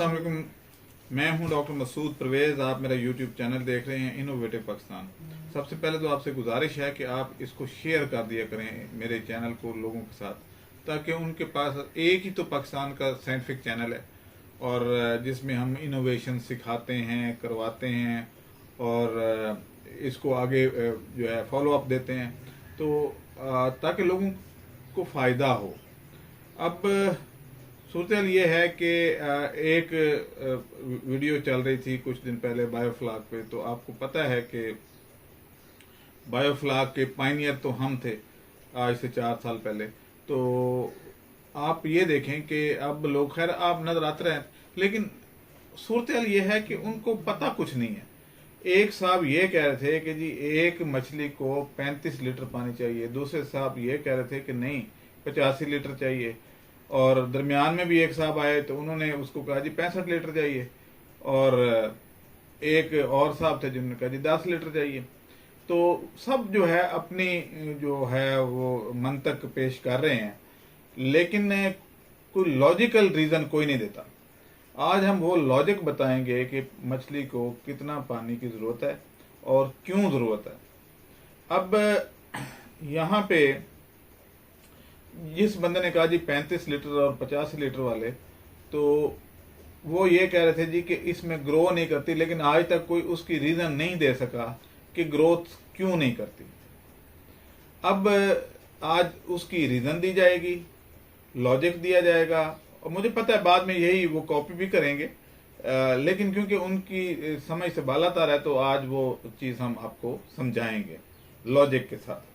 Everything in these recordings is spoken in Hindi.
अस्सलाम वालेकुम। मैं हूं डॉक्टर मसूद परवेज़। आप मेरा यूट्यूब चैनल देख रहे हैं इनोवेटिव पाकिस्तान। सबसे पहले तो आपसे गुजारिश है कि आप इसको शेयर कर दिया करें मेरे चैनल को लोगों के साथ, ताकि उनके पास एक ही तो पाकिस्तान का साइंटिफिक चैनल है और जिसमें हम इनोवेशन सिखाते हैं, करवाते हैं और इसको आगे जो है फॉलो अप देते हैं, तो ताकि लोगों को फ़ायदा हो। अब सूरत ये है कि एक वीडियो चल रही थी कुछ दिन पहले बायोफ्लाक पे। तो आपको पता है कि बायोफ्लाक के पायनियर तो हम थे आज से 4 साल पहले। तो आप ये देखें कि अब लोग खैर आप नजर आते रहे, लेकिन सूरत ये है कि उनको पता कुछ नहीं है। एक साहब ये कह रहे थे कि जी एक मछली को 35 लीटर पानी चाहिए, दूसरे साहब ये कह रहे थे कि नहीं 85 लीटर चाहिए, और दरमियान में भी एक साहब आए तो उन्होंने उसको कहा जी 65 लीटर चाहिए, और एक और साहब थे जिन्होंने कहा जी 10 लीटर चाहिए। तो सब जो है अपनी जो है वो मंतक पेश कर रहे हैं, लेकिन कोई लॉजिकल रीजन कोई नहीं देता। आज हम वो लॉजिक बताएंगे कि मछली को कितना पानी की जरूरत है और क्यों जरूरत है। अब यहाँ पे जिस बंदे ने कहा जी 35 लीटर और 50 लीटर वाले, तो वो ये कह रहे थे जी कि इसमें ग्रो नहीं करती, लेकिन आज तक कोई उसकी रीजन नहीं दे सका कि ग्रोथ क्यों नहीं करती। अब आज उसकी रीजन दी जाएगी, लॉजिक दिया जाएगा, और मुझे पता है बाद में यही वो कॉपी भी करेंगे, लेकिन क्योंकि उनकी समय से बालातर है तो आज वो चीज हम आपको समझाएंगे लॉजिक के साथ।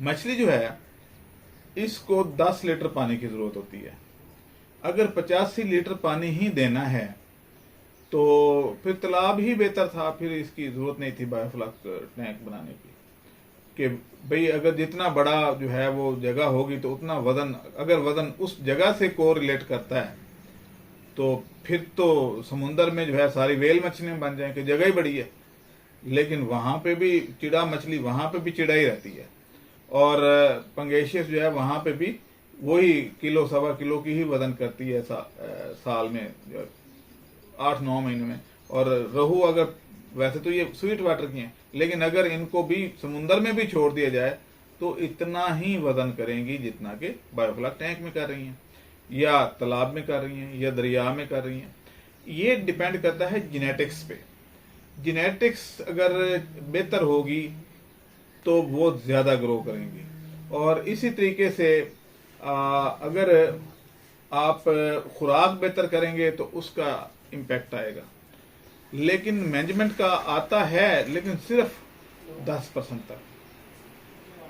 मछली जो है इसको 10 लीटर पानी की जरूरत होती है। अगर 85 लीटर पानी ही देना है तो फिर तालाब ही बेहतर था, फिर इसकी जरूरत नहीं थी बायोफ्लाक टैंक बनाने की। कि भाई अगर जितना बड़ा जो है वो जगह होगी तो उतना वजन, अगर वजन उस जगह से को रिलेट करता है तो फिर तो समुंदर में जो है सारी वेल मछलियां बन जाए कि जगह ही बड़ी है, लेकिन वहां पे भी चिड़ा मछली, वहां पे भी चिड़ा ही रहती है, और पंगेशियस जो है वहां पे भी वही किलो सवा किलो की ही वजन करती है साल में 8-9 महीने में। और रोहू अगर वैसे तो ये स्वीट वाटर की हैं, लेकिन अगर इनको भी समुंदर में भी छोड़ दिया जाए तो इतना ही वजन करेंगी जितना कि बायोफ्लाक टैंक में कर रही हैं, या तालाब में कर रही हैं, या दरिया में कर रही हैं। ये डिपेंड करता है जेनेटिक्स पे। जेनेटिक्स अगर बेहतर होगी तो वो ज्यादा ग्रो करेंगी, और इसी तरीके से अगर आप खुराक बेहतर करेंगे तो उसका इम्पैक्ट आएगा। लेकिन मैनेजमेंट का आता है, लेकिन सिर्फ 10% तक।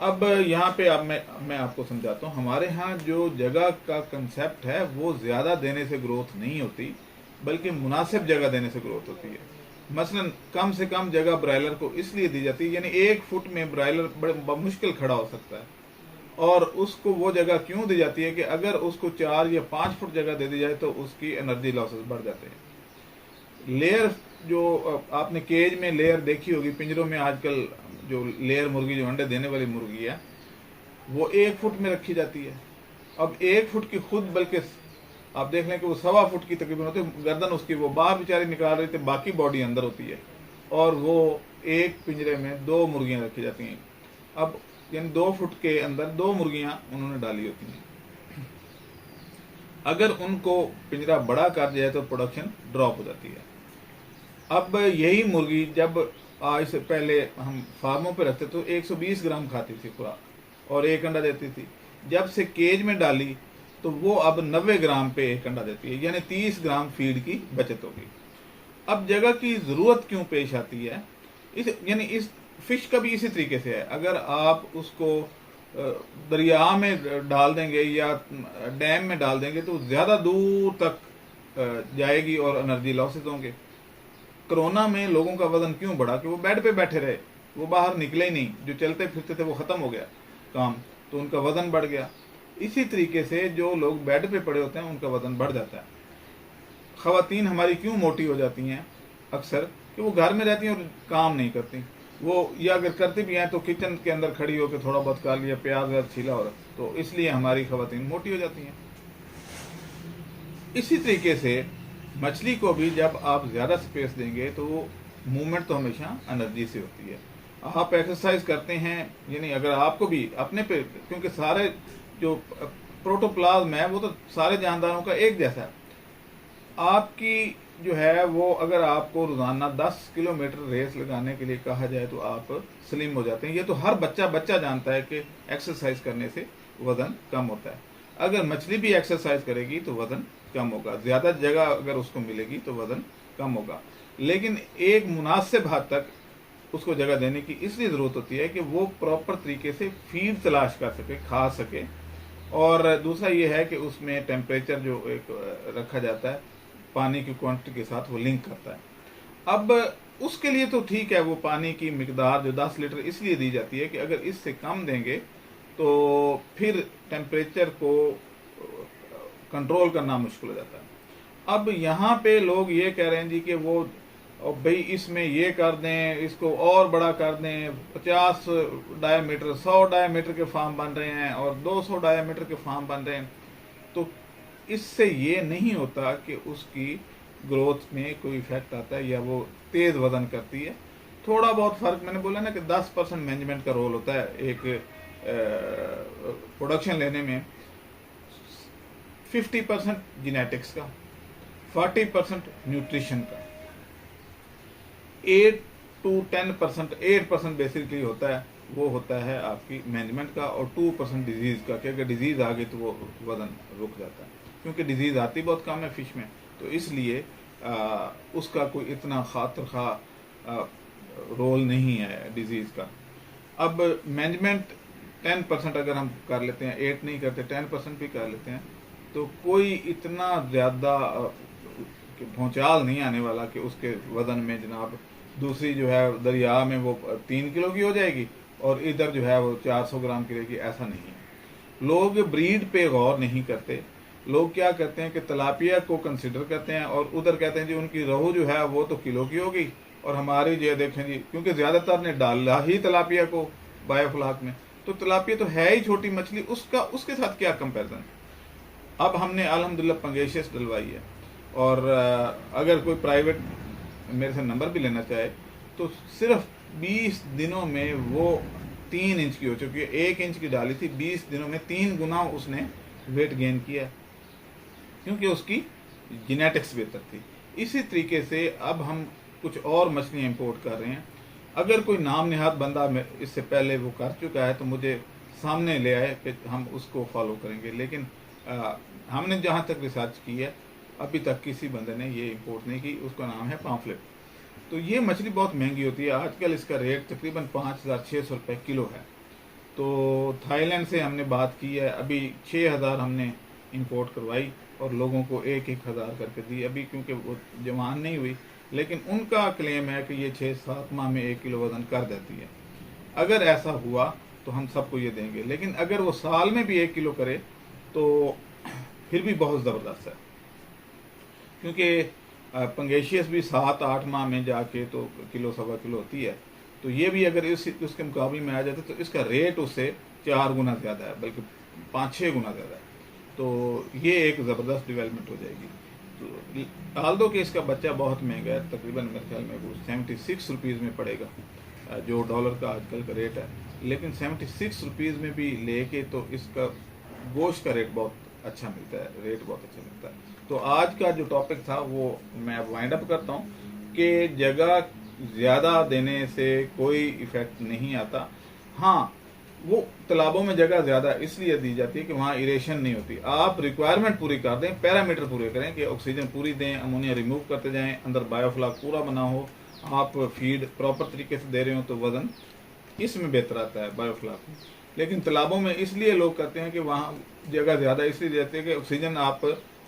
अब यहाँ पे अब मैं आपको समझाता हूँ। हमारे यहाँ जो जगह का कंसेप्ट है वो ज्यादा देने से ग्रोथ नहीं होती, बल्कि मुनासिब जगह देने से ग्रोथ होती है। मसलन कम से कम जगह ब्रायलर को इसलिए दी जाती है, यानी 1 फुट में ब्रायलर बड़े मुश्किल खड़ा हो सकता है, और उसको वो जगह क्यों दी जाती है कि अगर उसको 4 या 5 फुट जगह दे दी जाए तो उसकी एनर्जी लॉसेस बढ़ जाते हैं। लेयर जो आपने केज में लेयर देखी होगी, पिंजरों में आजकल जो लेयर मुर्गी, जो अंडे देने वाली मुर्गी है, वो 1 फुट में रखी जाती है। अब 1 फुट की खुद, बल्कि आप देख लें कि वो 1.25 फुट की तकरीबन होती है, गर्दन उसकी वो बाहर बेचारी निकाल रही थी, बाकी बॉडी अंदर होती है, और वो एक पिंजरे में 2 मुर्गियां रखी जाती हैं। अब यानी 2 फुट के अंदर 2 मुर्गियां उन्होंने डाली होती हैं। अगर उनको पिंजरा बड़ा कर दिया तो प्रोडक्शन ड्रॉप हो जाती है। अब यही मुर्गी जब आज से पहले हम फार्मों पे रखते तो 120 ग्राम खाती थी खुराक और 1 अंडा देती थी। जब से केज में डाली तो वो अब 90 ग्राम पे 1 अंडा देती है, यानी 30 ग्राम फीड की बचत होगी। अब जगह की जरूरत क्यों पेश आती है, यानी इस फिश का भी इसी तरीके से है। अगर आप उसको दरिया में डाल देंगे या डैम में डाल देंगे तो ज्यादा दूर तक जाएगी और एनर्जी लॉसेस होंगे। कोरोना में लोगों का वजन क्यों बढ़ा कि वो बेड पे बैठे रहे, वो बाहर निकले ही नहीं, जो चलते फिरते थे वो खत्म हो गया काम, तो उनका वजन बढ़ गया। इसी तरीके से जो लोग बेड पे पड़े होते हैं उनका वजन बढ़ जाता है। खवातीन हमारी क्यों मोटी हो जाती हैं अक्सर, कि वो घर में रहती हैं और काम नहीं करती। वो या अगर करती भी हैं तो किचन के अंदर खड़ी होकर थोड़ा बहुत कर लिया, प्याज व्याज छीला, और तो इसलिए हमारी खवातीन मोटी हो जाती हैं। इसी तरीके से मछली को भी जब आप ज़्यादा स्पेस देंगे तो मूवमेंट तो हमेशा एनर्जी से होती है। आप एक्सरसाइज करते हैं, यानी अगर आपको भी अपने पे, क्योंकि सारे जो प्रोटोप्लाज्म है वो तो सारे जानदारों का एक जैसा है। आपकी जो है वो, अगर आपको रोजाना 10 किलोमीटर रेस लगाने के लिए कहा जाए तो आप स्लिम हो जाते हैं। ये तो हर बच्चा जानता है कि एक्सरसाइज करने से वजन कम होता है। अगर मछली भी एक्सरसाइज करेगी तो वजन कम होगा, ज्यादा जगह अगर उसको मिलेगी तो वजन कम होगा, लेकिन एक मुनासिब हद तक उसको जगह देने की इसलिए जरूरत होती है कि वो प्रॉपर तरीके से फीड तलाश कर सके, खा सके। और दूसरा ये है कि उसमें टेम्परेचर जो एक रखा जाता है पानी की क्वांटिटी के साथ, वो लिंक करता है। अब उसके लिए तो ठीक है, वो पानी की मिकदार जो 10 लीटर इसलिए दी जाती है कि अगर इससे कम देंगे तो फिर टेम्परेचर को कंट्रोल करना मुश्किल हो जाता है। अब यहाँ पे लोग ये कह रहे हैं जी कि वो भाई इसमें ये कर दें, इसको और बड़ा कर दें, 50 डायमीटर 100 डायमीटर के फार्म बन रहे हैं और 200 डायमीटर के फार्म बन रहे हैं। तो इससे ये नहीं होता कि उसकी ग्रोथ में कोई इफेक्ट आता है या वो तेज वजन करती है। थोड़ा बहुत फर्क, मैंने बोला ना कि 10% मैनेजमेंट का रोल होता है एक प्रोडक्शन लेने में, 50% जेनेटिक्स का, 40% न्यूट्रिशन का, 8 to 10%, 8% बेसिकली होता है, वो होता है आपकी मैनेजमेंट का, और 2% डिजीज का, कि अगर डिजीज आ गई तो वो वजन रुक जाता है। क्योंकि डिजीज आती बहुत कम है फिश में, तो इसलिए उसका कोई इतना खातिर खा रोल नहीं है डिजीज का। अब मैनेजमेंट 10% अगर हम कर लेते हैं, 8 नहीं करते 10% भी कर लेते हैं, तो कोई इतना ज़्यादा भूचाल नहीं आने वाला कि उसके वजन में जनाब दूसरी जो है दरिया में वो 3 किलो की हो जाएगी और इधर जो है वो 400 ग्राम की रहेगी। ऐसा नहीं है। लोग ब्रीड पे गौर नहीं करते। लोग क्या करते हैं कि तलापिया को कंसिडर करते हैं और उधर कहते हैं जी उनकी रोहू जो है वो तो किलो की होगी और हमारी जो देखें जी, क्योंकि ज्यादातर ने डाला ही तलापिया को बायोफ्लाक में, तो तलापिया तो है ही छोटी मछली, उसका उसके साथ क्या कंपैरिजन। अब हमने अल्हम्दुलिल्लाह पंगेशियस डलवाई है, और अगर कोई प्राइवेट मेरे से नंबर भी लेना चाहे तो सिर्फ 20 दिनों में वो 3 इंच की हो चुकी है। 1 इंच की डाली थी, 20 दिनों में 3 गुना उसने वेट गेन किया, क्योंकि उसकी जेनेटिक्स बेहतर थी। इसी तरीके से अब हम कुछ और मछलियाँ इंपोर्ट कर रहे हैं। अगर कोई नाम निहाद बंदा इससे पहले वो कर चुका है तो मुझे सामने ले आए कि हम उसको फॉलो करेंगे, लेकिन हमने जहाँ तक रिसर्च की है अभी तक किसी बंदे ने ये इंपोर्ट नहीं की। उसका नाम है पाम्फलेट। तो ये मछली बहुत महंगी होती है। आजकल इसका रेट तकरीबन 5,600 रुपये किलो है। तो थाईलैंड से हमने बात की है, अभी 6,000 हमने इंपोर्ट करवाई और लोगों को 1,000 करके दी अभी, क्योंकि वो जवान नहीं हुई, लेकिन उनका क्लेम है कि ये 6-7 माह में 1 किलो वजन कर देती है। अगर ऐसा हुआ तो हम सबको ये देंगे, लेकिन अगर वो साल में भी 1 किलो करे तो फिर भी बहुत ज़बरदस्त है, क्योंकि पंगेशियस भी 7-8 माह में जाके तो किलो सवा किलो होती है। तो ये भी अगर उसके मुकाबले में आ जाता तो इसका रेट उससे 4 गुना ज़्यादा है, बल्कि 5-6 गुना ज़्यादा है। तो ये एक ज़बरदस्त डेवलपमेंट हो जाएगी। तो आल्दो के इसका बच्चा बहुत महंगा है, तकरीबन मेरे ख्याल में वो 76 रुपीज़ में पड़ेगा, जो डॉलर का आजकल का रेट है। लेकिन 76 रुपीज़ में भी लेके तो इसका गोश्त का रेट बहुत अच्छा मिलता है, रेट बहुत अच्छा मिलता है। तो आज का जो टॉपिक था वो मैं अब वाइंड अप करता हूँ कि जगह ज़्यादा देने से कोई इफेक्ट नहीं आता। हाँ, वो तालाबों में जगह ज़्यादा इसलिए दी जाती है कि वहाँ इरेशन नहीं होती। आप रिक्वायरमेंट पूरी कर दें, पैरामीटर पूरे करें कि ऑक्सीजन पूरी दें, अमोनिया रिमूव करते जाएं, अंदर बायोफ्लाक पूरा बना हो, आप फीड प्रॉपर तरीके से दे रहे हो तो वज़न इसमें बेहतर आता है बायोफ्लाक में। लेकिन तालाबों में इसलिए लोग कहते हैं कि वहाँ जगह ज़्यादा इसलिए देते हैं कि ऑक्सीजन आप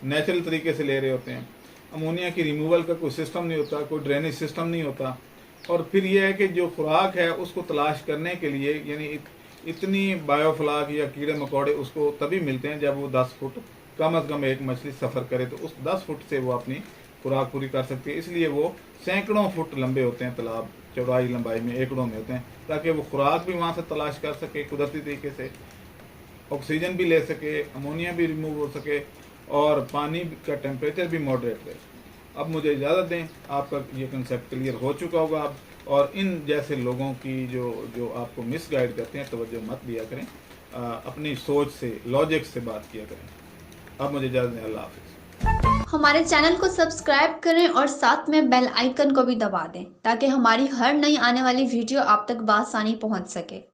नेचुरल तरीके से ले रहे होते हैं, अमोनिया की रिमूवल का कोई सिस्टम नहीं होता, कोई ड्रेनेज सिस्टम नहीं होता। और फिर यह है कि जो खुराक है उसको तलाश करने के लिए, यानी इतनी बायोफ्लाक या कीड़े मकोड़े उसको तभी मिलते हैं जब वो 10 फुट कम से कम एक मछली सफ़र करे, तो उस 10 फुट से वो अपनी खुराक पूरी कर सकती है। इसलिए वो सैकड़ों फुट लंबे होते हैं, तालाब चौड़ाई लंबाई में एकड़ों में होते हैं, ताकि वो खुराक भी वहाँ से तलाश कर सके कुदरती तरीके से, ऑक्सीजन भी ले सके, अमोनिया भी रिमूव हो सके और पानी का टेम्परेचर भी मॉडरेट रहे। अब मुझे इजाज़त दें, आपका ये कंसेप्ट क्लियर हो चुका होगा अब, और इन जैसे लोगों की जो आपको मिसगाइड करते हैं तवज्जो मत दिया करें, अपनी सोच से, लॉजिक से बात किया करें। अब मुझे इजाज़त दें, अल्लाह हाफिज़। हमारे चैनल को सब्सक्राइब करें और साथ में बेल आइकन को भी दबा दें ताकि हमारी हर नई आने वाली वीडियो आप तक बआसानी पहुंच सके।